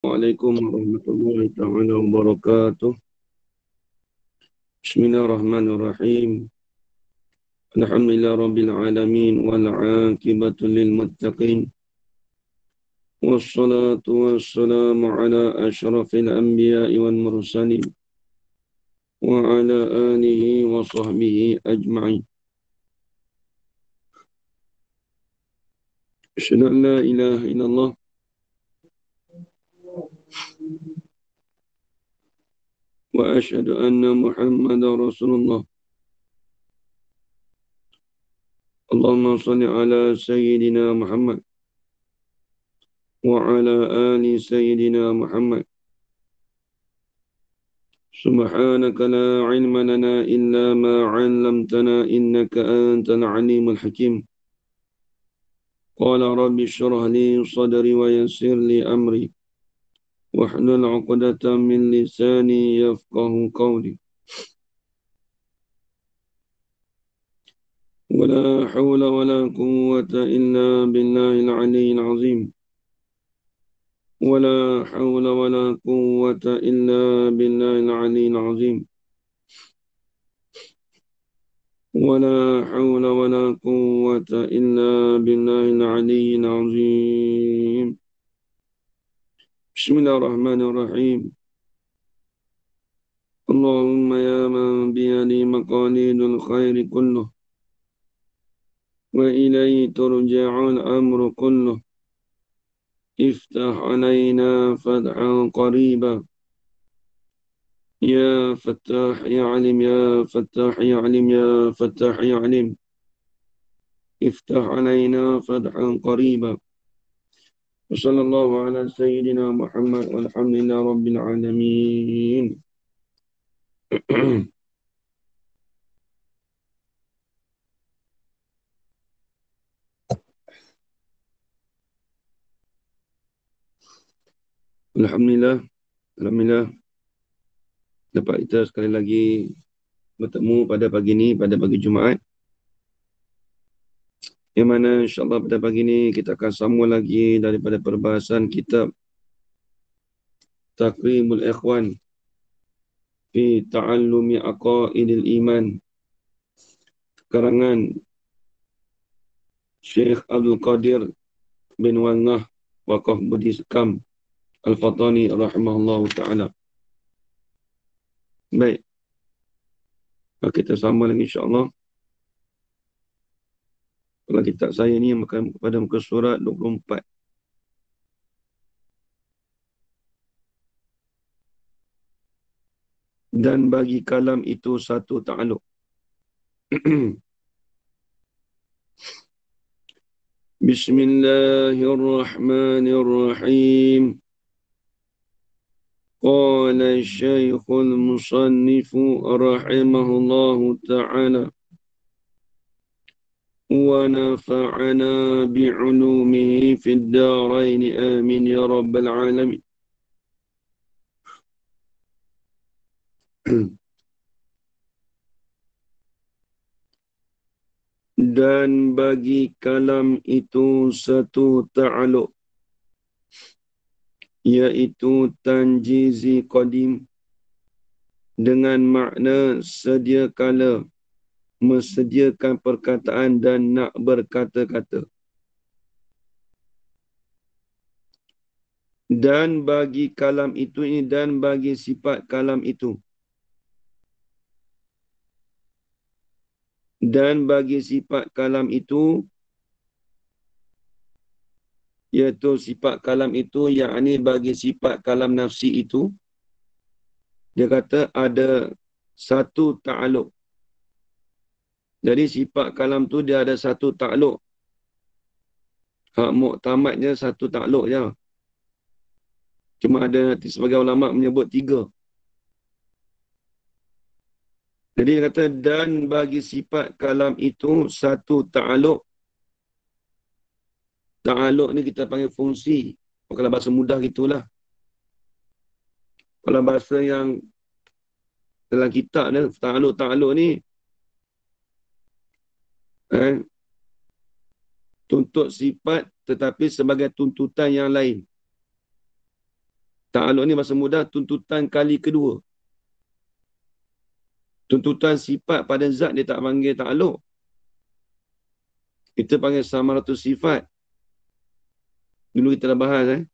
Waalaikumsalam warahmatullahi taala wabarakatuh. Bismillahirrahmanirrahim. Alhamdulillah rabbil alamin wal aqibatu lil muttaqin. Wassalatu wassalamu ala asyrafil anbiya'i wal mursalin wa ala alihi wa sahbihi ajma'in. Asyhadu an la ilaha illallah wa asyhadu anna Muhammadar Rasulullah. Allahumma shalli ala sayyidina Muhammad wa ala ali sayyidina Muhammad. سبحانك لا علم لنا إلا ما علمتنا إنك أنت العليم الحكيم قال رب اشرح لي صدري ويسر لي أمري واحلل عقدة من لساني يفقه قولي ولا حول ولا قوة إلا بالله العلي العظيم ولا حول ولا قوة إلا بالله العلي العظيم ولا حول ولا قوة إلا بالله العلي العظيم بسم الله الرحمن الرحيم اللهم يا من بيده مقاليد الخير كله وإليه ترجع الأمر كله افتح علينا فتحا قريبا يا فتاح يا عليم يا فتاح يا عليم يا فتاح يا عليم افتح علينا فتحا قريبا وصلى الله على سيدنا محمد والحمد لله رب العالمين. Alhamdulillah, Alhamdulillah dapat kita sekali lagi bertemu pada pagi ini, pada pagi Jumaat. Yang mana insyaAllah pada pagi ini kita akan sambung lagi daripada perbahasan kitab Taqrimul Ikhwan fi Ta'allumi Aqaidil Iman, karangan Syekh Abdul Qadir bin Wangah Waqaf Budi Sekam Al-Fatani rahimahullah ta'ala. Baik, kita sambung lagi insyaAllah. Kalau kitab saya ni pada muka surat 24. Dan bagi kalam itu satu ta'aluk. Bismillahirrahmanirrahim. Qala Syekhul Musannifu rahimahullahu ta'ala wa nafa'ana bi'ulumihi fid darain amin ya rabbal alamin. Dan bagi kalam itu satu ta'aluk, iaitu tanjizi qadim, dengan makna sedia kala, mesediakan perkataan dan nak berkata-kata. Dan bagi kalam itu ini, dan bagi sifat kalam itu. Dan bagi sifat kalam itu, iaitu sifat kalam itu, yakni bagi sifat kalam nafsi itu, dia kata ada satu ta'aluk. Jadi sifat kalam tu dia ada satu ta'aluk. Hak muktamadnya satu ta'aluk je. Cuma ada nanti sebagai ulama menyebut 3. Jadi dia kata dan bagi sifat kalam itu satu ta'aluk. Ta'aluk ni kita panggil fungsi. Kalau bahasa mudah gitulah. Kalau bahasa yang dalam kitab ni, ta'aluk ni tuntut sifat tetapi sebagai tuntutan yang lain. Ta'aluk ni bahasa mudah tuntutan kali kedua. Tuntutan sifat pada zat dia tak panggil ta'aluk. Kita panggil samaratus sifat. Dulu kita dah bahas.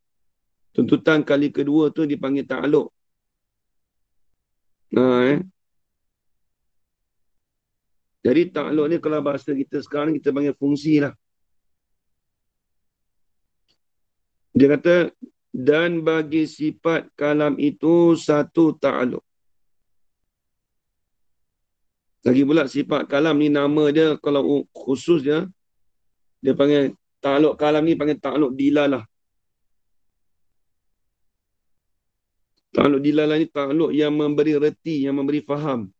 Tuntutan kali kedua tu dipanggil ta'aluk. Jadi ta'aluk ni kalau bahasa kita sekarang kita panggil fungsi lah. Dia kata, dan bagi sifat kalam itu satu ta'aluk. Lagi pula sifat kalam ni nama dia, kalau khusus dia panggil ta'aluk kalam ni panggil ta'aluk dilalah. Ta'aluk dilalah ni ta'aluk yang memberi reti, yang memberi faham.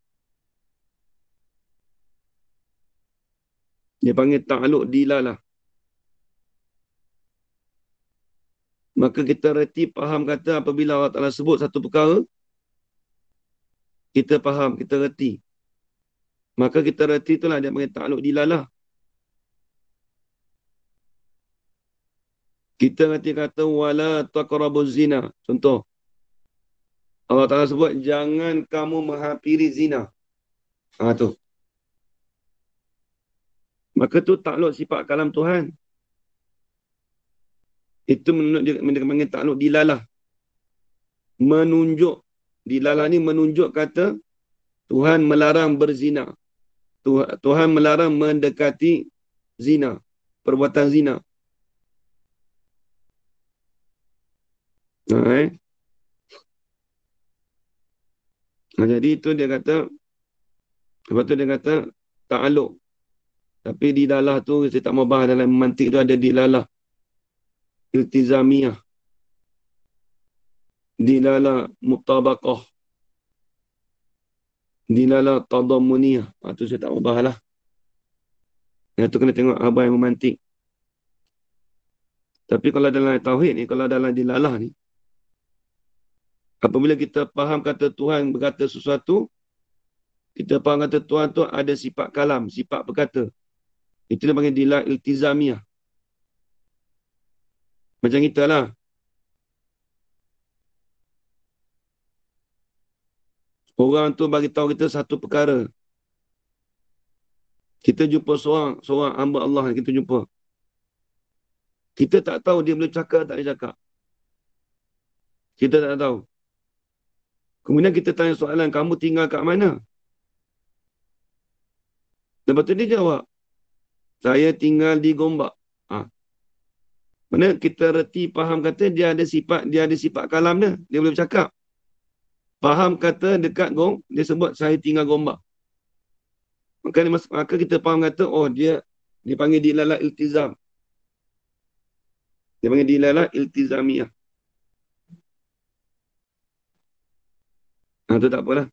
Dia panggil ta'aluk dilalah. Maka kita reti faham kata apabila Allah Ta'ala sebut satu perkara, kita faham, kita reti. Maka kita reti itulah dia panggil ta'aluk dilalah. Kita nanti kata wala taqrabuz zina. Contoh. Allah Ta'ala sebut jangan kamu menghampiri zina. Tu. Maka tu takluk sifat kalam Tuhan. Itu menunjuk dia panggil takluk dilalah. Menunjuk. Dilalah ni menunjuk kata Tuhan melarang berzina. Tuhan melarang mendekati zina. Perbuatan zina. Jadi itu dia kata, lepas tu dia kata ta'aluk. Tapi dilalah tu saya tak mau bahas dalam mantik tu ada dilalah iltizamiyah. Dilalah mutabaqah. Dilalah tadammuniyah. Tu saya tak mau bahas lah. Yang tu kena tengok abang yang memantik. Tapi kalau dalam tauhid ni, kalau dalam dilalah ni, apabila kita faham kata Tuhan berkata sesuatu, kita faham kata Tuhan tu ada sifat kalam, sifat berkata. Itu dia panggil dilalah iltizamiyah. Macam kita lah. Orang tu bagi tahu kita satu perkara. Kita jumpa seorang hamba Allah kita jumpa. Kita tak tahu dia boleh cakap tak boleh cakap. Kita tak tahu. Kemudian kita tanya soalan, kamu tinggal kat mana? Lepas tu dia jawab, saya tinggal di Gombak. Mana kita reti faham kata dia ada sifat kalam dia. Dia boleh bercakap. Faham kata dekat dia sebut saya tinggal Gombak. Maka kita faham kata, oh dia panggil dilalah iltizam. Dia panggil dilalah iltizamiyah. Tu tak apalah.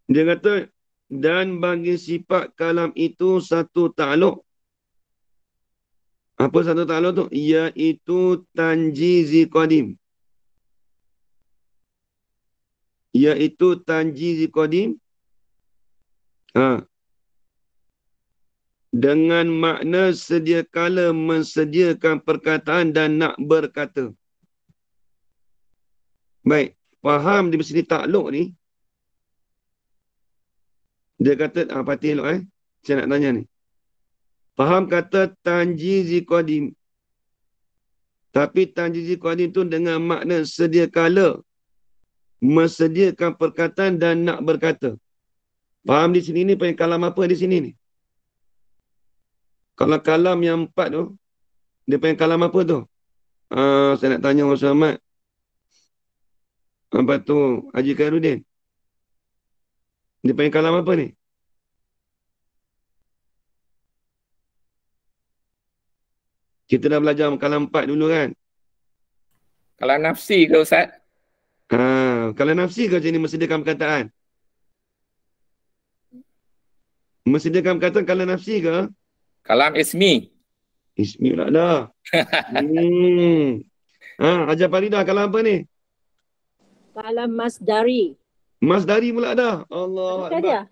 Dia kata, dan bagi sifat kalam itu satu ta'aluk. Apa satu ta'aluk tu? Iaitu tanjizi qadim. Iaitu tanjizi qadim. Dengan makna sedia kala mensediakan perkataan dan nak berkata. Baik. Faham di sini ta'aluk ni. Dia kata, patih elok saya nak tanya ni. Faham kata tanjizi qadim. Tapi tanjizi qadim tu dengan makna sedia kala mensediakan perkataan dan nak berkata. Faham di sini ni, panggil kalam apa di sini ni? Kalau kalam yang 4 tu, dia panggil kalam apa tu? Saya nak tanya Mas Ahmad. Apa tu? Haji Khairuddin. Dia panggil kalam apa ni? Kita dah belajar kalam 4 dulu kan? Kalam nafsi ke Ustaz? Kalam nafsi ke macam ni mensediakan perkataan? Mensediakan perkataan kalam nafsi ke? Kalam ismi. Ismi pula dah. Hajar Faridah, kalam apa ni? Kalam masdari. Masdari pula dah. Allah Akbar.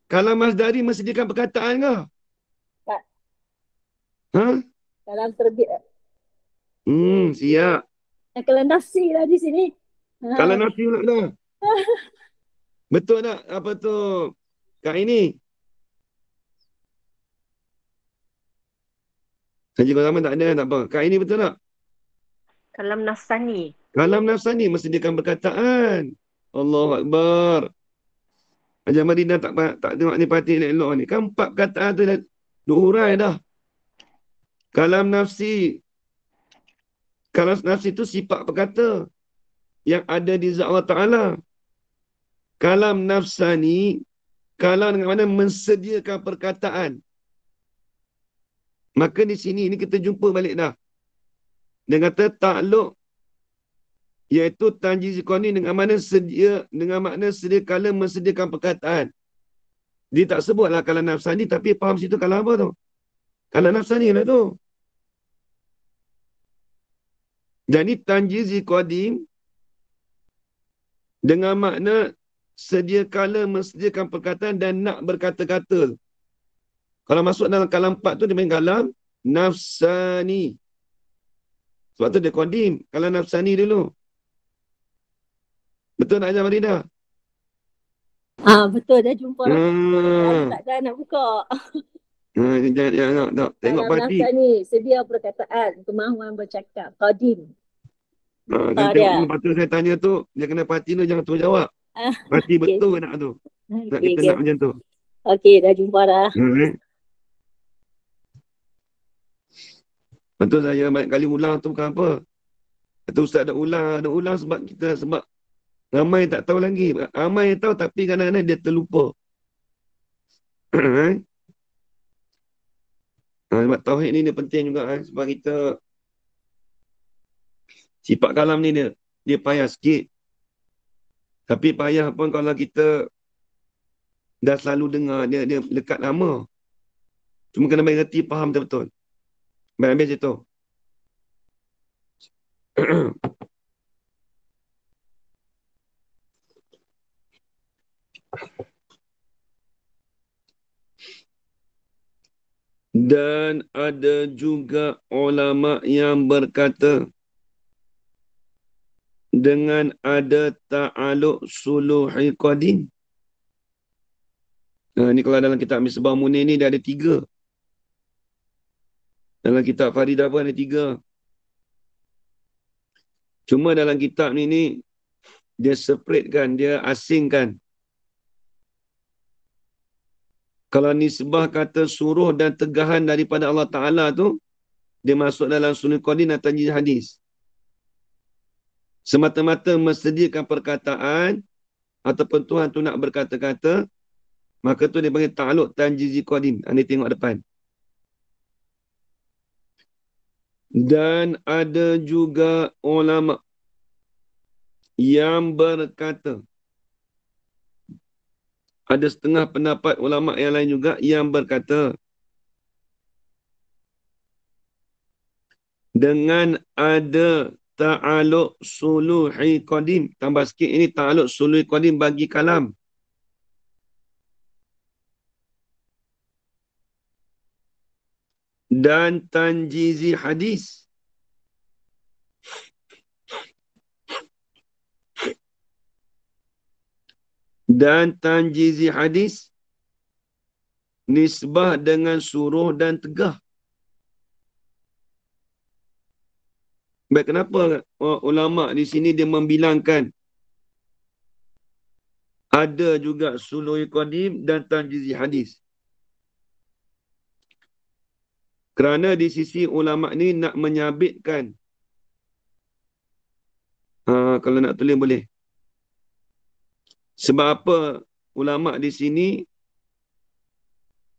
Kalam masdari mensediakan perkataan ke? Tak. Ha? Kalam terbit. Siap. Kalau nafsi lah di sini. Kalau Ha. nafsi pula dah. Betul tak? Apa tu? Kak ini. Haji kau sama tak ada, tak apa. Kak ini betul tak? Kalam nafsani. Kalam nafsani mensediakan perkataan. Allahu Akbar. Haji Madinah tak tengok ni parti elok ni. Kan 4 perkataan tu dah diurai dah. Kalam nafsi. Kalam nafsi tu sifat perkata yang ada di zat Allah Ta'ala. Kalam nafsani, kalam dengan mana mensediakan perkataan. Maka di sini ni kita jumpa balik dah. Dia kata takluk iaitu tanjiz qani dengan mana sedia kala mensediakan perkataan. Dia tak sebutlah kalam nafsani tapi faham situ kalam apa tu? Kalam nafsani lah tu. Jadi tanjiz qadim dengan makna sedia kala mensediakan perkataan dan nak berkata-kata. Kalau masuk dalam kalam 4 tu dia main kalam nafsani. Sebab tu dia qadim. Kalam nafsani dulu. Betul tak Hajar Maridah? Betul dah jumpa. Saya Hmm. tak ada nak buka. Jangan tengok Kalam parti. nafsa ni sedia perkataan, kemahuan bercakap, qadim. Dia dia. lepas tu saya tanya tu, dia kena parti tu jangan tu jawab. Parti Okey. betul ke nak tu? Nak kita Okey. nak macam tu. Okey, dah jumpa dah. Betul saya banyak kali ulang tu bukan apa. Kata Ustaz ada ulang sebab ramai tak tahu lagi. Ramai tahu tapi kadang-kadang dia terlupa. Sebab tauhid ni dia penting juga sebab kita sifat kalam ni dia payah sikit. Tapi payah pun kalau kita dah selalu dengar dia lekat lama. Cuma kena baik reti faham betul-betul. Baik habis itu. Dan ada juga ulama yang berkata dengan ada ta'aluk suluhi qadim. Ni kalau dalam kitab Misbah Munir ni dia ada 3. Dalam kitab Faridah pun ada 3. Cuma dalam kitab ni dia separatekan, dia asingkan. Kalau nisbah kata suruh dan tegahan daripada Allah Ta'ala tu, dia masuk dalam sunnah qadim atau tanjih hadis. Semata-mata mensediakan perkataan, ataupun Tuhan tu nak berkata-kata, maka tu dia panggil ta'aluk tanjizi qadim. Anda tengok depan. Dan ada juga ulama yang berkata, ada setengah pendapat ulama yang lain juga yang berkata dengan ada ta'aluk suluhi qadim. Tambah sikit ini ta'aluk suluhi qadim bagi kalam. Dan tanjizi hadis. Dan tanjizi hadis nisbah dengan suruh dan tegah. Baik, kenapa ulama di sini dia membilangkan ada juga suluhi qadim dan tanjizi hadis? Kerana di sisi ulama ni nak menyabitkan. Kalau nak tulis boleh. Sebab apa ulama di sini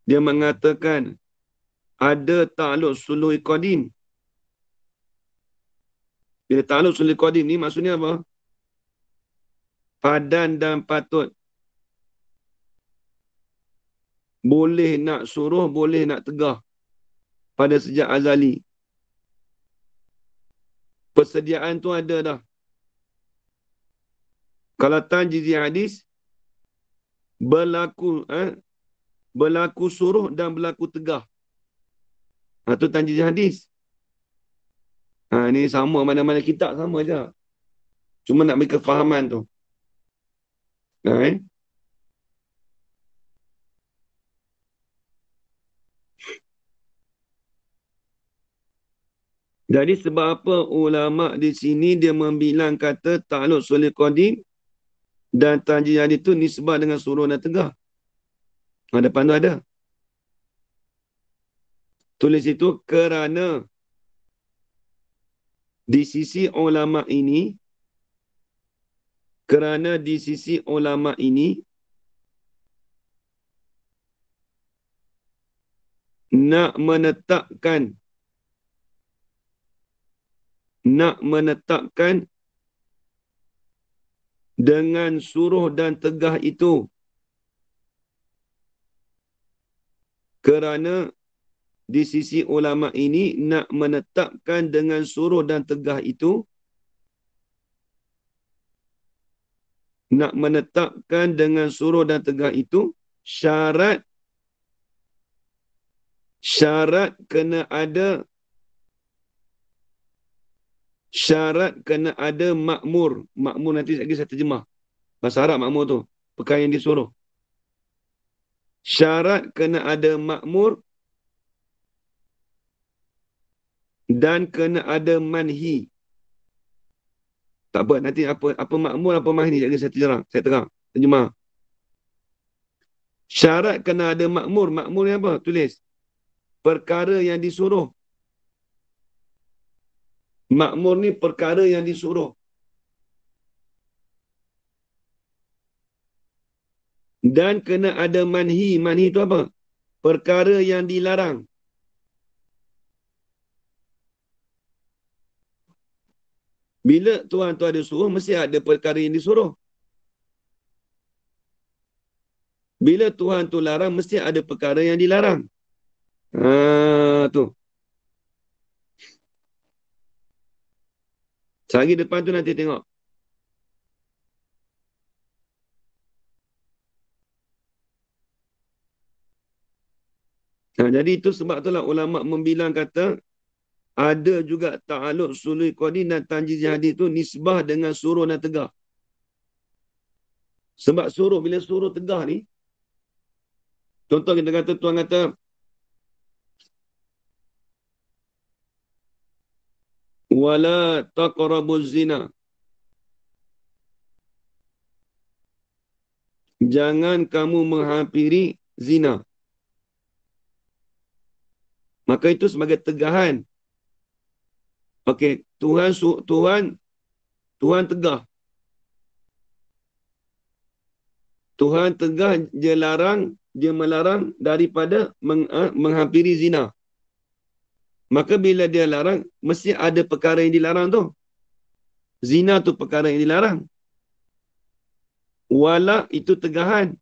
dia mengatakan ada ta'aluk suluhi qadim. Bila ta'aluk suluhi qadim ni maksudnya apa? Padan dan patut. Boleh nak suruh, boleh nak tegah. Pada sejak azali. Persediaan tu ada dah. Kalau tanjizi hadis, berlaku suruh dan berlaku tegah. Itu tanjizi hadis. Ni sama mana-mana kitab sama je. Cuma nak beri kefahaman tu. Eh? Jadi sebab apa ulama di sini dia membilang kata ta'alluq sulul qadim dan tanjih hadis tu nisbah dengan suruh dan tegah. Depan tu ada. Tulis itu kerana di sisi ulama ini nak menetapkan dengan suruh dan tegah itu. Kerana di sisi ulama ini nak menetapkan dengan suruh dan tegah itu. Nak menetapkan dengan suruh dan tegah itu syarat kena ada makmur. Makmur nanti lagi saya terjemah. Bahasa Arab makmur tu. Perkara yang disuruh. Syarat kena ada makmur dan kena ada manhi. Tak apa, nanti apa makmur, apa manhi lagi saya terang. Terjemah. Syarat kena ada makmur. Makmur ni apa? Tulis. Perkara yang disuruh. Makmur ni perkara yang disuruh. Dan kena ada manhi. Manhi itu apa? Perkara yang dilarang. Bila Tuhan tu ada suruh, mesti ada perkara yang disuruh. Bila Tuhan tu larang, mesti ada perkara yang dilarang. Tu. Sehari depan tu nanti tengok. Jadi itu sebab itulah ulama' membilang kata ada juga ta'alluq sulul qadim dan tanjiz hadis tu nisbah dengan suruh dan tegah. Sebab suruh, bila suruh tegah ni, contoh kita kata, Tuhan kata, wala taqrabuz zina. Jangan kamu menghampiri zina. Maka itu sebagai tegahan. Okey, Tuhan tegah. Tuhan tegah, dia melarang daripada menghampiri zina. Maka bila dia larang, mesti ada perkara yang dilarang tu. Zina tu perkara yang dilarang. Wala itu tegahan.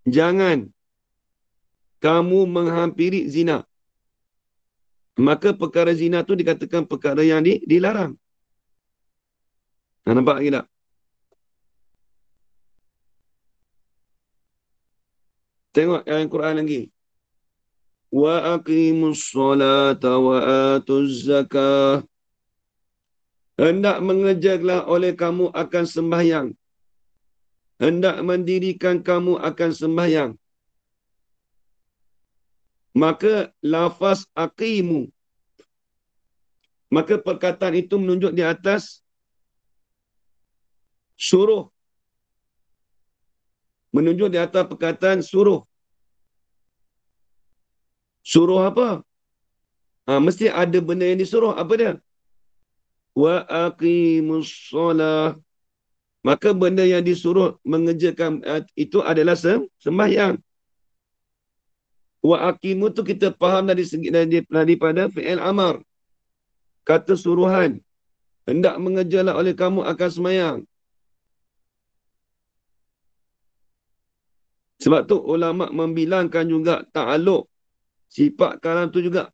Jangan kamu menghampiri zina. Maka perkara zina tu dikatakan perkara yang dilarang. Nampak lagi tak? Tengok ayat Quran lagi. Wa aqimus solata wa atuz zakah. Hendak mengejarlah oleh kamu akan sembahyang. Hendak mendirikan kamu akan sembahyang. Maka lafaz aqimu. Maka perkataan itu menunjuk di atas suruh. Menunjuk di atas perkataan suruh. Suruh apa? Mesti ada benda yang disuruh. Apa dia? Wa aqimus solah. Maka benda yang disuruh mengerjakan itu adalah sembahyang. Wa aqimu tu kita faham daripada fi'il amar. Kata suruhan. Hendak mengejarlah oleh kamu akan sembahyang. Sebab tu ulama' membilangkan juga ta'alluq. Sifat kalam tu juga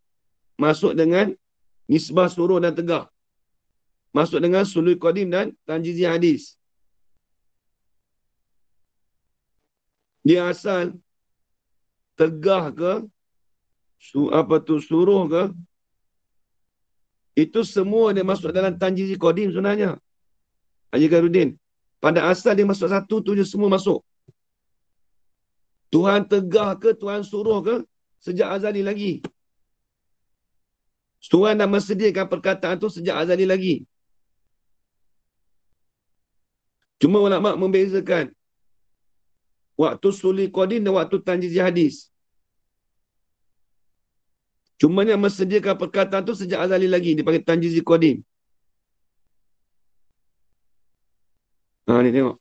masuk dengan nisbah suruh dan tegah. Masuk dengan sulul qadim dan tanjiz hadis. Dia asal tegah ke, suruh ke, Itu semua dia masuk dalam tanjizi qadim sebenarnya. Haji Khairuddin. Pada asal dia masuk satu tu je semua masuk. Tuhan tegah ke, Tuhan suruh ke, sejak azali lagi. Tuhan dah mensediakan perkataan tu sejak azali lagi. Cuma ulama membezakan waktu suli qadim dan waktu tanjizi hadis. Cuma yang mensediakan perkataan tu sejak azali lagi. Dipanggil tanjizi qadim. Ni tengok.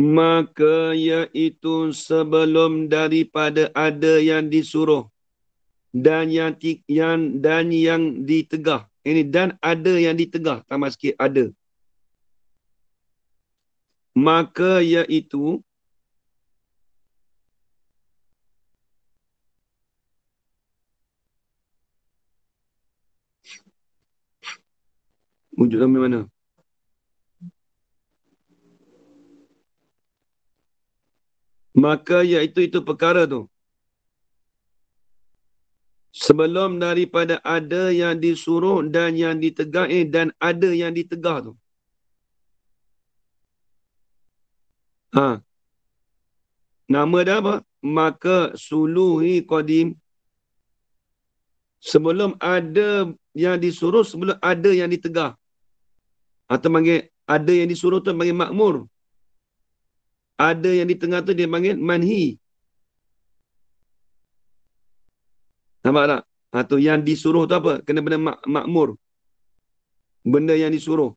Maka iaitu sebelum daripada ada yang disuruh dan yang ditegah. Ini dan ada yang ditegah. Tambah sikit ada. Maka iaitu wujud dalam mana? Maka iaitu itu perkara tu. Sebelum daripada ada yang disuruh dan yang ditegah dan ada yang ditegah tu. Nama dah apa? Maka suluhi qadim. Sebelum ada yang disuruh, sebelum ada yang ditegah. Atau panggil ada yang disuruh tu panggil makmur. Ada yang di tengah tu dia panggil manhi. Nampak tak? Atau yang disuruh tu apa? Kena benda makmur. Benda yang disuruh.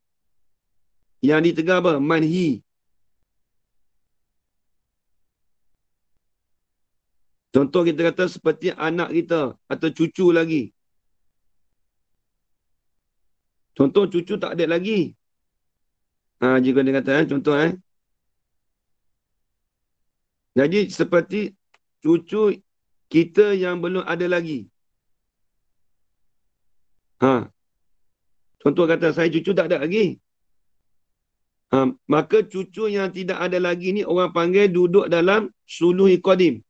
Yang ditegah apa? Manhi. Contoh kita kata seperti anak kita atau cucu lagi. Contoh cucu tak ada lagi. Jika dia kata contoh Jadi seperti cucu kita yang belum ada lagi. Contoh kata saya cucu tak ada lagi. Maka cucu yang tidak ada lagi ni orang panggil duduk dalam suluhi qadim.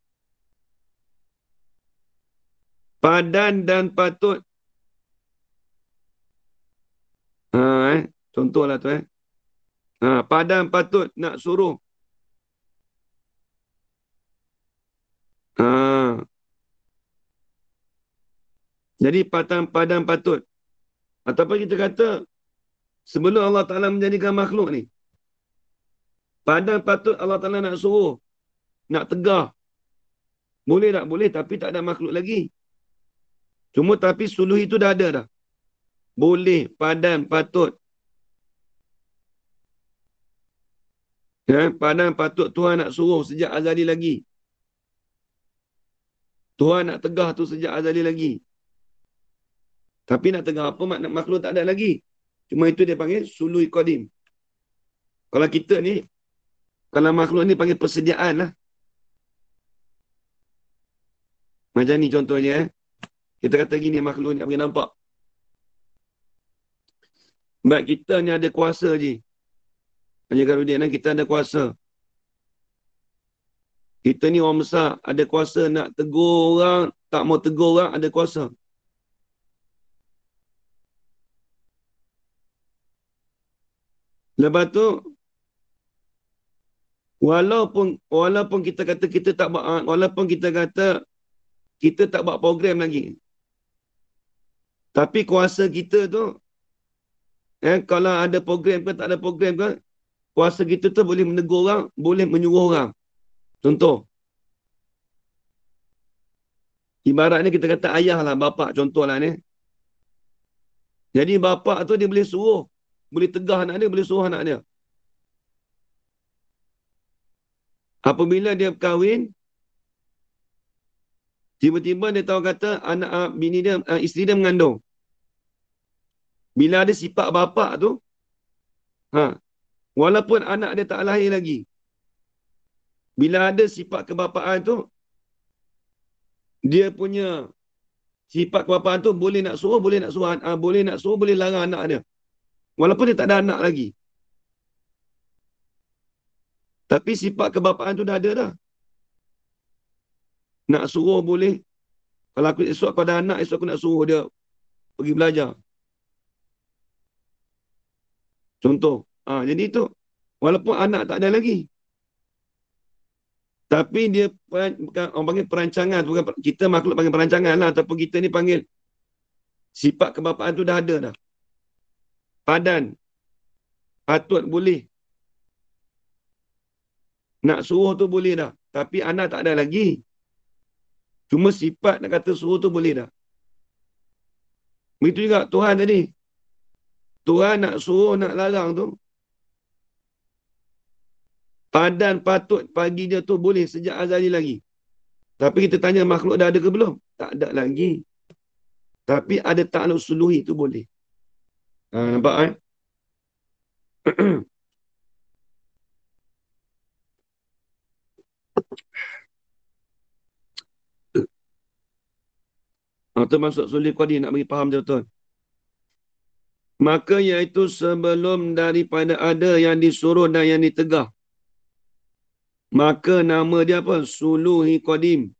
Padan dan patut. Contohlah tu padan patut nak suruh. Jadi padan patut. Ataupun kita kata sebelum Allah Ta'ala menjadikan makhluk ni, padan patut Allah Ta'ala nak suruh, nak tegah. Boleh tak? Boleh, tapi tak ada makhluk lagi. Cuma tapi suluh itu dah ada dah. Boleh, padan patut. Padan patut Tuhan nak suruh sejak azali lagi. Tuhan nak tegah tu sejak azali lagi. Tapi nak tegah apa makhluk tak ada lagi. Cuma itu dia panggil suluhi qadim. Kalau kita ni, kalau makhluk ni panggil persediaan lah. Macam ni contohnya Kita kata gini makhluk ni boleh nampak. Sebab kita ni ada kuasa je. Haji Khairuddin, kita ada kuasa. Kita ni orang besar, ada kuasa nak tegur orang, tak mau tegur orang, ada kuasa. Lepas tu, walaupun kita kata kita tak buat, walaupun kita kata kita tak buat program lagi, tapi kuasa kita tu, kalau ada program ke tak ada program ke, kuasa kita tu boleh menegur orang, boleh menyuruh orang. Contoh, ibaratnya kita kata ayah lah, bapa contoh lah ni. Jadi bapa tu dia boleh suruh, boleh tegah anak dia, boleh suruh anak dia. Apabila dia berkahwin, tiba-tiba dia tahu kata anak bini dia, isteri dia mengandung. Bila ada sifat bapa tu, walaupun anak dia tak lahir lagi, bila ada sifat kebapaan tu, dia punya sifat kebapaan tu boleh nak suruh, boleh nak suruh, boleh larang anak dia. Walaupun dia tak ada anak lagi. Tapi sifat kebapaan tu dah ada dah. Nak suruh boleh. Kalau aku esok aku ada anak, esok aku nak suruh dia pergi belajar. Contoh. Jadi tu, walaupun anak tak ada lagi. Tapi dia, bukan, orang panggil perancangan. Bukan, kita makhluk panggil perancangan lah. Ataupun kita ni panggil sifat kebapaan tu dah ada dah. Padan. Patut boleh. Nak suruh tu boleh dah. Tapi anak tak ada lagi. Cuma sifat nak kata suruh tu boleh dah. Begitu juga Tuhan tadi. Tuhan nak suruh, nak larang tu. Padan patut pagi dia tu boleh sejak azali lagi. Tapi kita tanya makhluk dah ada ke belum? Tak ada lagi. Tapi ada ta'aluk suluhi tu boleh. Nampak kan? Itu masuk sulih qadim, nak bagi faham betul-betul. Maka iaitu sebelum daripada ada yang disuruh dan yang ditegah. Maka nama dia apa? Suluhi qadim.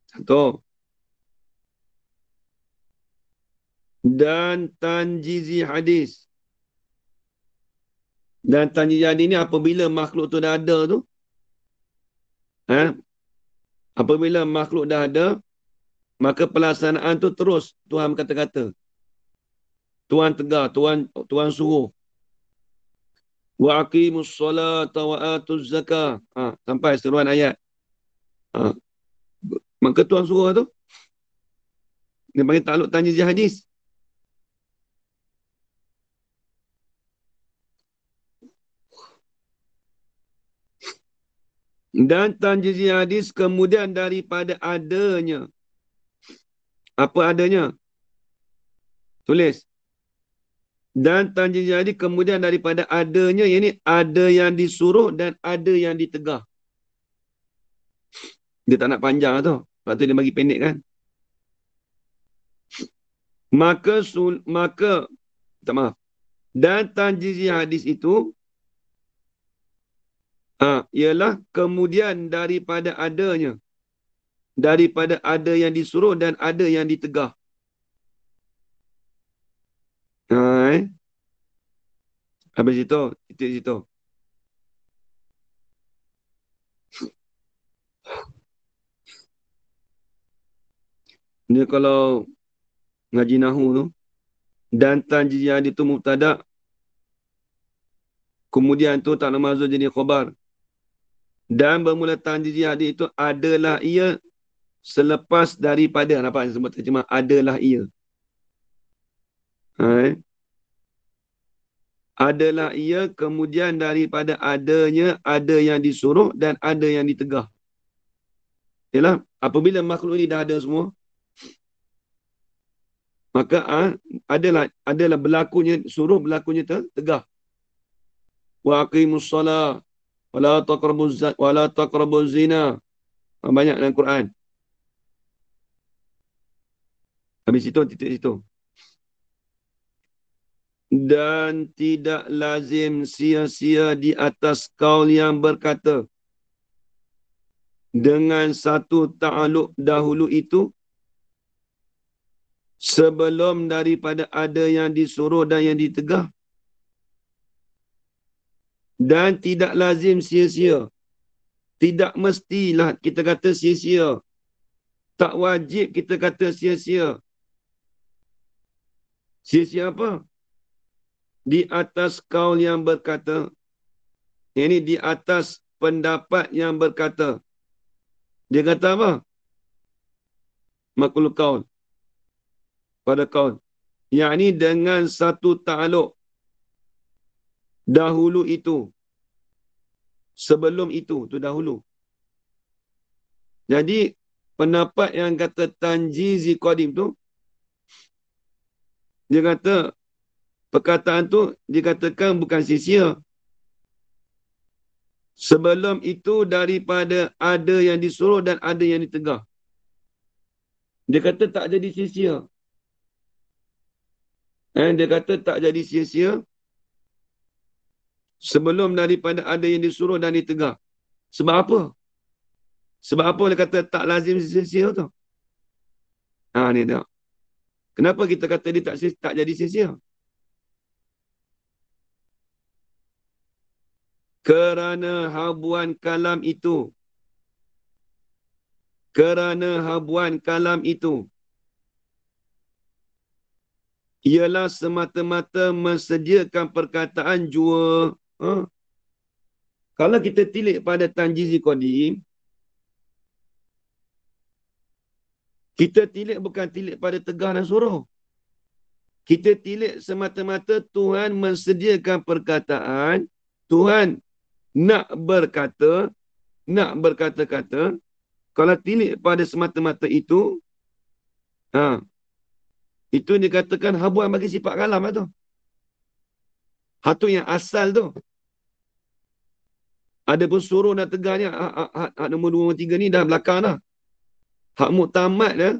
Satu. Dan tanjizi hadis. Dan tanjizi hadis ni apabila makhluk tu dah ada tu. Apabila makhluk dah ada, maka pelaksanaan tu terus Tuhan kata-kata. Tuhan tegar, Tuhan suruh. Wa aqimus solata wa atuz zakah. Sampai seruan ayat. Maka Tuhan suruh tu. Dia panggil ta'aluk tanjizi hadis. Dan tanjizi hadis kemudian daripada adanya. Apa adanya? Tulis. Dan tanjizi hadis kemudian daripada adanya. Ini ada yang disuruh dan ada yang ditegah. Dia tak nak panjang tu. Lepas tu dia bagi pendek kan. Maka tak maaf. Dan tanjizi hadis itu ialah kemudian daripada adanya. Daripada ada yang disuruh dan ada yang ditegah. Habis itu, situ. Dia kalau ngaji nahu tu, dan tanjizi hadis itu mubtada', kemudian tu tak namazul jadi khabar. Dan bermula tanjizi hadis itu adalah ia selepas daripada. Nampak saya sebut terjemah adalah ia. Adalah ia kemudian daripada adanya ada yang disuruh dan ada yang ditegah. Yalah, apabila makhluk ini dah ada semua, maka adalah berlakunya suruh, berlakunya tegah. Wa aqimus solah wala taqrabuz zina. Banyak dalam Quran. Habis itu, titik situ. Dan tidak lazim sia-sia di atas kaul yang berkata dengan satu ta'aluk dahulu itu sebelum daripada ada yang disuruh dan yang ditegah. Dan tidak lazim sia-sia. Tidak mestilah kita kata sia-sia. Tak wajib kita kata sia-sia. Sia-sia apa? Di atas kaul yang berkata. Ini di atas pendapat yang berkata. Dia kata apa? Makhluk kaul. Pada kaul. Yang ini dengan satu ta'aluk. Dahulu itu. Sebelum itu. Itu dahulu. Jadi, pendapat yang kata tanjizi qadim tu, dia kata, perkataan tu dikatakan bukan sia-sia. Sebelum itu daripada ada yang disuruh dan ada yang ditegah. Dia kata tak jadi sia-sia. Dia kata tak jadi sia-sia. sebelum daripada ada yang disuruh dan ditegak. Sebab apa? Sebab apa dia kata tak lazim sia-sia tu? Ni tak. Kenapa kita kata dia tak jadi sia-sia? Kerana habuan kalam itu. Kerana habuan kalam itu ialah semata-mata mensediakan perkataan jua. Kalau kita tilik pada tanjizi qadim, kita tilik bukan tilik pada tegah dan suruh. Kita tilik semata-mata Tuhan mensediakan perkataan, Tuhan nak berkata-kata. Kalau tilik pada semata-mata itu, itu dikatakan habuan bagi sifat kalam lah tu. Hatu yang asal tu. Ada pun suruh dan tegah ni, hak nombor 2, nombor 3 ni dah belakang dah. Hak muktamad dah.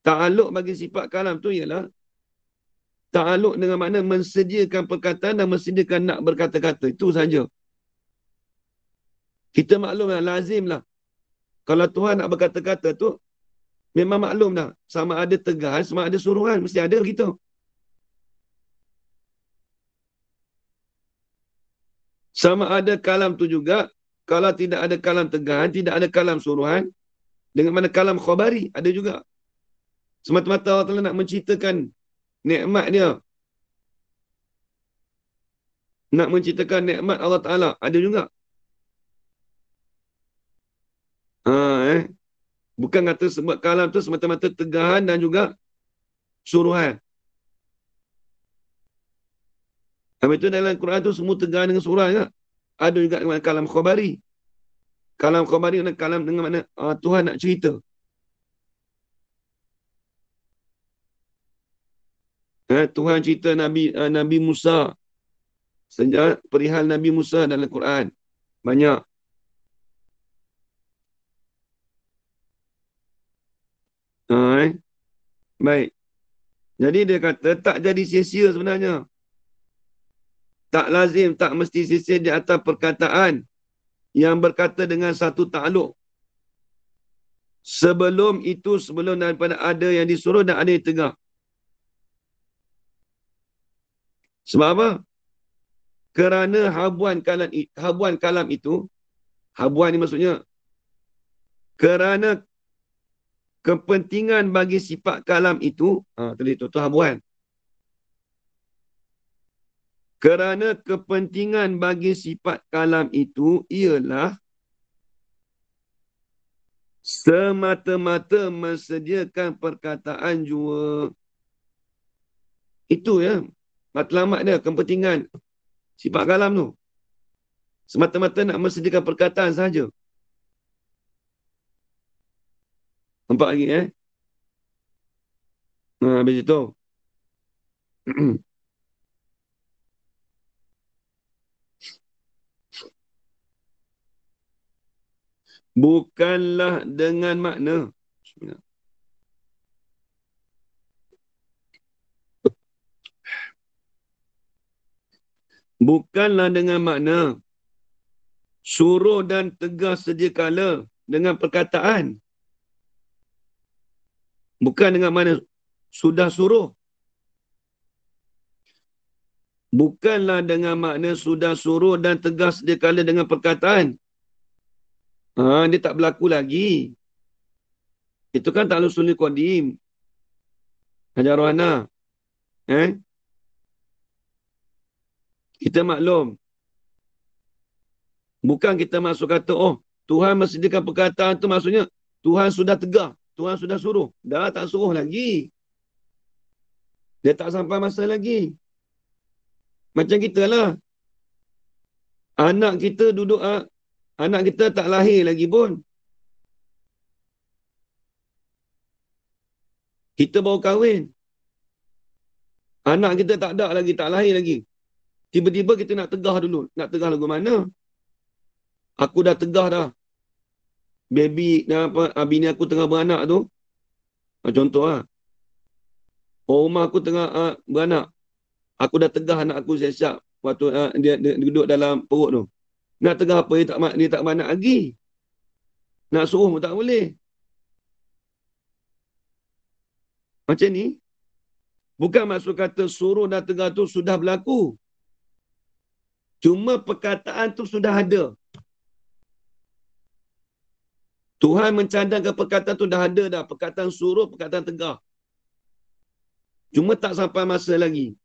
Ta'aluk bagi sifat kalam tu ialah ta'aluk dengan makna mensediakan perkataan dan mensediakan nak berkata-kata. Itu saja. Kita maklum lah, lazim lah. Kalau Tuhan nak berkata-kata tu, memang maklum dah. Sama ada tegahan, sama ada suruhan. Mesti ada gitu. Sama ada kalam tu juga. Kalau tidak ada kalam tegahan, tidak ada kalam suruhan. Dengan mana kalam khabari, ada juga. Semata-mata Allah Ta'ala nak menceritakan nikmat dia. Nak menceritakan nikmat Allah Ta'ala. Ada juga. Bukan kata sebab kalam tu semata-mata tegahan dan juga suruhan. Habis itu dalam Quran tu semua tegahan dengan suruhan juga. Ada juga dengan kalam khabari. Kalam khabari adalah kalam dengan makna Tuhan nak cerita. Tuhan cerita Nabi Musa. Sejak perihal Nabi Musa dalam Quran. Banyak. Baik. Jadi dia kata tak jadi sia-sia sebenarnya. Tak lazim, tak mesti sia-sia di atas perkataan yang berkata dengan satu ta'aluk. Sebelum daripada ada yang disuruh dan ada yang tegak. Sebab apa? Kerana habuan kalam itu, habuan ni maksudnya, kerana kepentingan bagi sifat kalam itu, tadi tu habuan. Kerana kepentingan bagi sifat kalam itu ialah semata-mata mensediakan perkataan jua. Itu ya. Matlamat dia, kepentingan sifat kalam tu. Semata-mata nak mensediakan perkataan sahaja. Nampak lagi habis itu. Bukanlah dengan makna. Bukanlah dengan makna suruh dan tegas sedia kala dengan perkataan. Bukan dengan makna sudah suruh. Bukanlah dengan makna sudah suruh dan tegas sedia kala dengan perkataan. Dia tak berlaku lagi. Itu kan ta'aluk sunni qadim. Hajar Rohana. Kita maklum. Bukan kita masuk kata, Tuhan mensediakan perkataan tu maksudnya Tuhan sudah tegak. Tuhan sudah suruh. Dah tak suruh lagi. Dia tak sampai masa lagi. Macam kita lah. Anak kita duduk, anak kita tak lahir lagi pun. Kita baru kahwin. Anak kita tak ada lagi, tak lahir lagi. Tiba-tiba kita nak tegah dulu. Nak tegah lagu mana? Aku dah tegah dah. Baby, bini aku tengah beranak tu. Contoh lah. Rumah aku tengah beranak. Aku dah tegah anak aku siap-siap. waktu dia duduk dalam perut tu. Nak tegah apa, dia tak nak lagi. Nak suruh pun tak boleh. Macam ni. Bukan maksud kata suruh dan tegah tu sudah berlaku. Cuma perkataan tu sudah ada. Tuhan mencadangkan perkataan tu dah ada dah. Perkataan suruh, perkataan tegah. Cuma tak sampai masa lagi.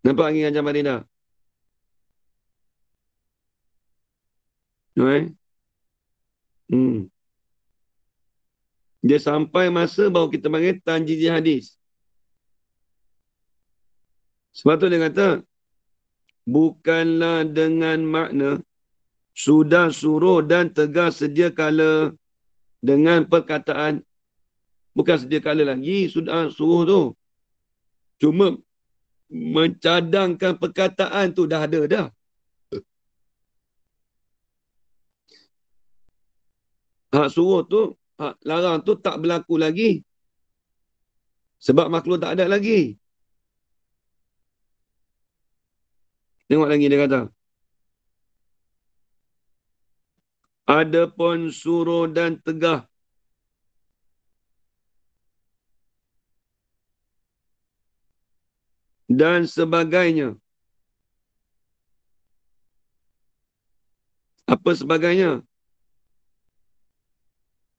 Nampak lagi Hajar Madinah? Dia sampai masa baru kita panggil tanjizi hadis. Sebab tu dia kata, bukanlah dengan makna sudah suruh dan tegas sedia kala dengan perkataan. Bukan sedia kala lagi, sudah suruh tu. Cuma mencadangkan perkataan tu dah ada dah. Hak suruh tu, hak larang tu tak berlaku lagi. Sebab makhluk tak ada lagi. Tengok lagi dia kata. Adapun suruh dan tegah. Dan sebagainya. Apa sebagainya?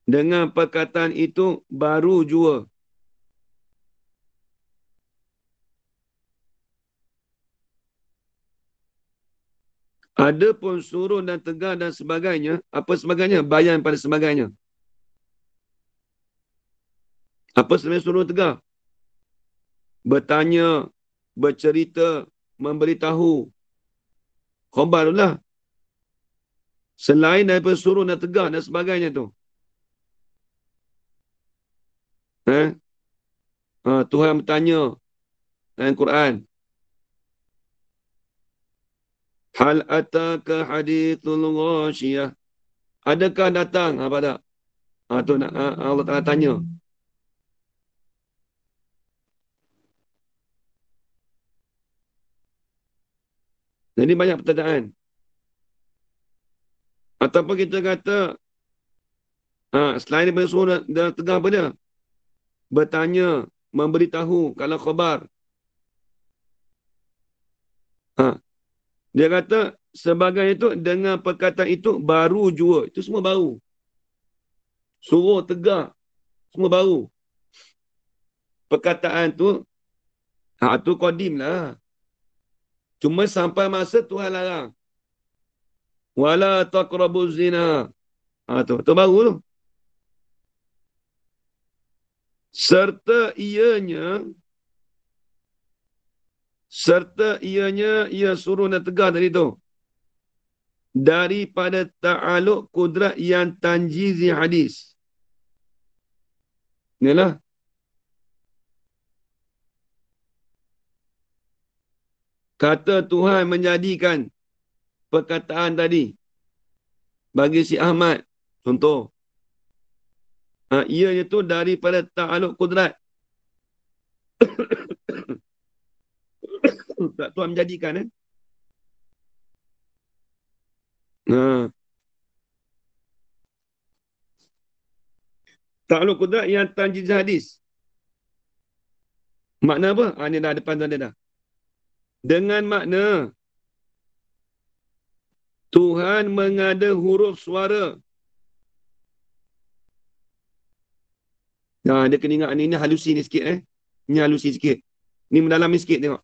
Dengan perkataan itu baru jua. Adapun suruh dan tegah dan sebagainya. Apa sebagainya? Bayan pada sebagainya. Apa sebenarnya suruh tegah? Bertanya, bercerita, memberitahu. Khabar lah. Selain daripada suruh dan tegah dan sebagainya tu. Tuhan bertanya dalam Quran. Hal ataka hadithul ghashiyah. Adakah datang? Apa tak? Tu nak Allah Ta'ala tanya. Jadi banyak pertanyaan. Ataupun kita kata selain daripada suruh dan tegah apa dia? Bertanya, memberitahu kalau khabar. Dia kata sebagai itu dengan perkataan itu baru jua. Itu semua baru. Suruh tegak semua baru. Perkataan tu tu qadim lah. Cuma sampai masa Tuhan larang. Wala taqrabuz zina. Tu baru tu. Serta ianya ia suruh dan tegah tadi tu. Daripada ta'aluk kudrat yang tanjizi hadis. Inilah. Kata Tuhan menjadikan perkataan tadi bagi si Ahmad. Contoh. Ianya tu daripada ta'aluk kudrat. Tuhan menjadikan ta'aluk kudrat yang tanjiz hadis. Makna apa? Ini dah depan tu ada dah. Dengan makna Tuhan mengada huruf suara. Dia kena ingat ni halusi ni sikit Ni halusi sikit. Ni mendalami sikit tengok.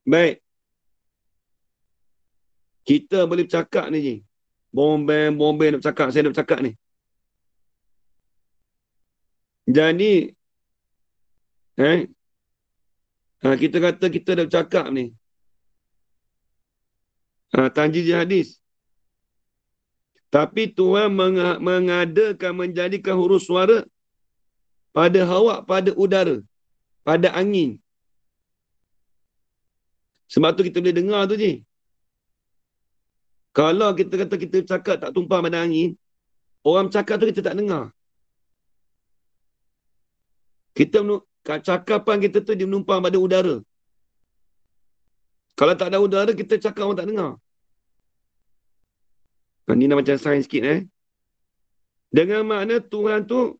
Baik. Kita boleh bercakap ni je. Bombay nak bercakap. Saya nak bercakap ni. Jadi kita kata kita dah bercakap ni. Tanjiz hadis. Tapi Tuhan mengadakan menjadikan huruf suara pada hawa, pada udara, pada angin. Sebab tu kita boleh dengar tu je. Kalau kita kata kita bercakap tak tumpah pada angin, orang bercakap tu kita tak dengar. Cakapan kita tu dia menumpang pada udara. Kalau tak ada udara, kita cakap orang tak dengar. Ini dah macam sains sikit Dengan makna Tuhan tu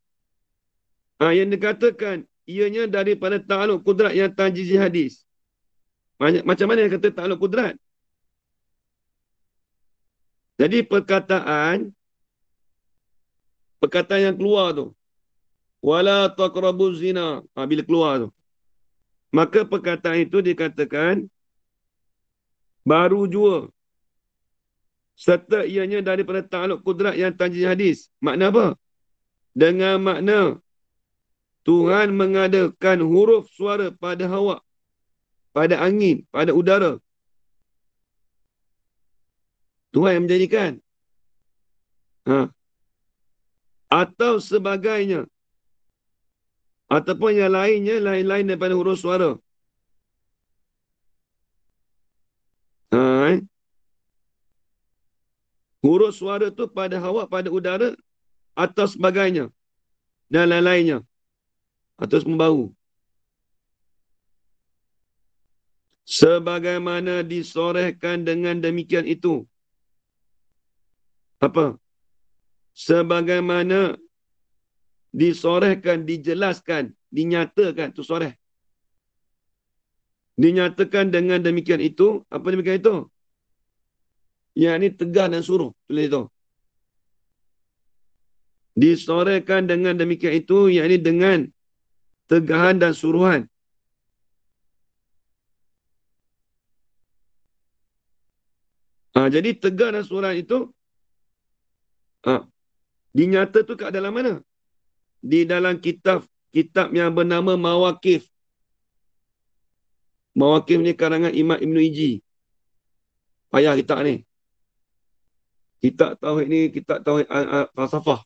yang dikatakan ianya daripada ta'aluk kudrat yang tajizi hadis. Macam mana yang kata ta'aluk kudrat? Jadi perkataan yang keluar tu, wala taqrabuz zina, bila keluar tu, maka perkataan itu dikatakan baru jua, serta ianya daripada ta'aluk kudrat yang tajizi hadis. Makna apa? Dengan makna Tuhan mengadakan huruf suara pada hawa, pada angin, pada udara. Tuhan yang menjadikan. Atau sebagainya. Ataupun yang lainnya, lain-lain daripada huruf suara. Huruf suara tu pada hawa, pada udara, atau sebagainya. Dan lain-lainnya. Atau membau. Sebagaimana disorehkan dengan demikian itu. Apa? Sebagaimana disorehkan, dijelaskan, dinyatakan. Itu soreh. Dinyatakan dengan demikian itu. Apa demikian itu? Yang ini tegas dan suruh. Tulis itu. Disorehkan dengan demikian itu. Yang ini dengan tegahan dan suruhan. Jadi tegas dan suruhan itu dinyata tu kat dalam mana? Di dalam kitab yang bernama Mawaqif. Mawaqif ni karangan Imam Ibn Iji. Payah kitab ni. Kitab tauhid ni, kitab tauhid falsafah.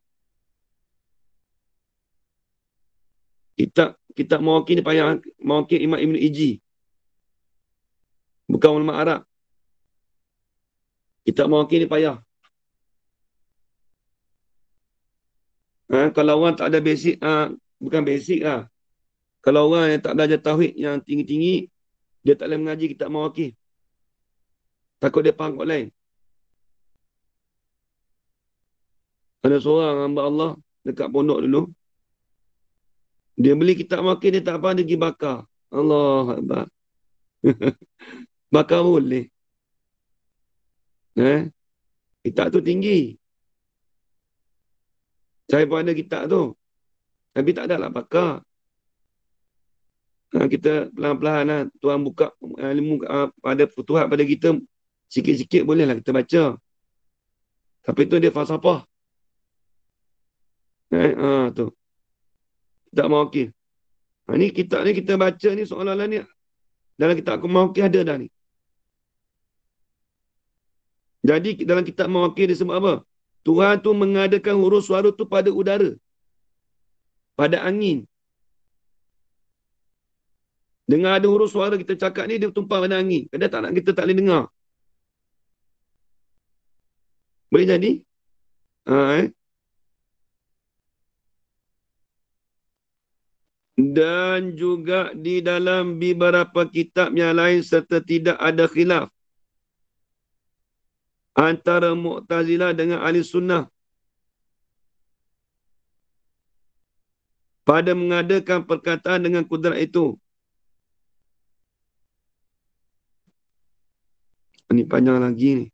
Kitab Mawaqif ni payah. Mawaqif Imam Ibn Iji. Bukan ulama Arab. Kitab Mawaqif ni payah. Kalau orang tak ada basic, bukan basic lah. Kalau orang yang tak belajar tauhid yang tinggi-tinggi, dia tak boleh mengaji kitab Mawaqif. Takut dia faham kot lain. Ada seorang hamba Allah dekat pondok dulu. Dia beli kitab Mawaqif, dia tak faham, dia pergi bakar. Allah Akbar. Bakar boleh. Kitab tu tinggi. Saya pun ada kitab tu. Tapi tak ada lah bakar. Kita pelan-pelan lah. Tuhan buka ilmu pada futuhat pada kita. Sikit-sikit boleh lah kita baca. Tapi tu dia falsafah. Tu. Kitab Mawaqif. Ni kitab ni kita baca ni seolah-olah ni. Dalam kitab Mawaqif ada dah ni. Jadi dalam kitab Mawaqif dia sebut apa? Tuhan tu mengadakan huruf suara tu pada udara. Pada angin. Dengan ada huruf suara kita cakap ni, dia tumpah pada angin. Kadang kita tak boleh dengar. Boleh jadi? Dan juga di dalam beberapa kitab yang lain serta tidak ada khilaf antara Mu'tazilah dengan Ahli Sunnah pada mengadakan perkataan dengan kudrat itu. Ini panjang lagi ni.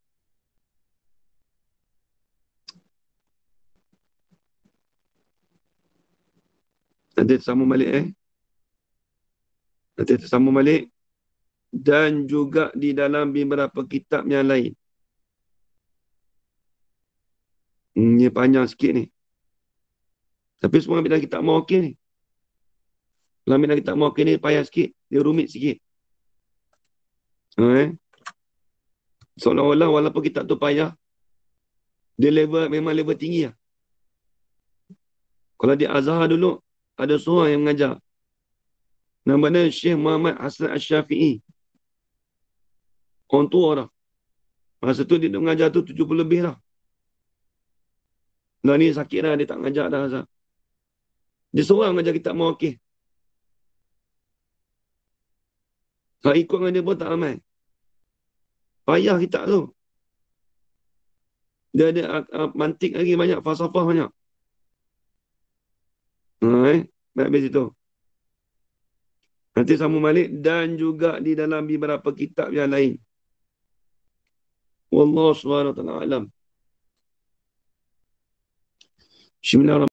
Nanti tersambung balik Nanti tersambung balik. Dan juga di dalam beberapa kitab yang lain. Ini panjang sikit ni. Tapi semua ambil dalam kitab Mawaqif ni. Kalau ambil dalam kitab Mawaqif ni payah sikit. Dia rumit sikit. Seolah-olah walaupun kitab tu payah, dia memang level tinggi lah. Kalau di Azhar dulu, ada seorang yang mengajar. Namanya Syekh Muhammad Hasan Asy-Syafi'i. Orang tua dah. Masa tu dia mengajar tu 70 lebih dah. Nah ni sakit dah, dia tak mengajar dah Azhar. Dia seorang mengajar kitab Mawaqif. Ikut dengan dia pun tak ramai. Payah kitab tu. Dia ada mantik lagi banyak, falsafah banyak. Baik habis itu. Nanti sambung balik. Dan juga di dalam beberapa kitab yang lain. Wallahu SWT alam. Bismillahirrahmanirrahim.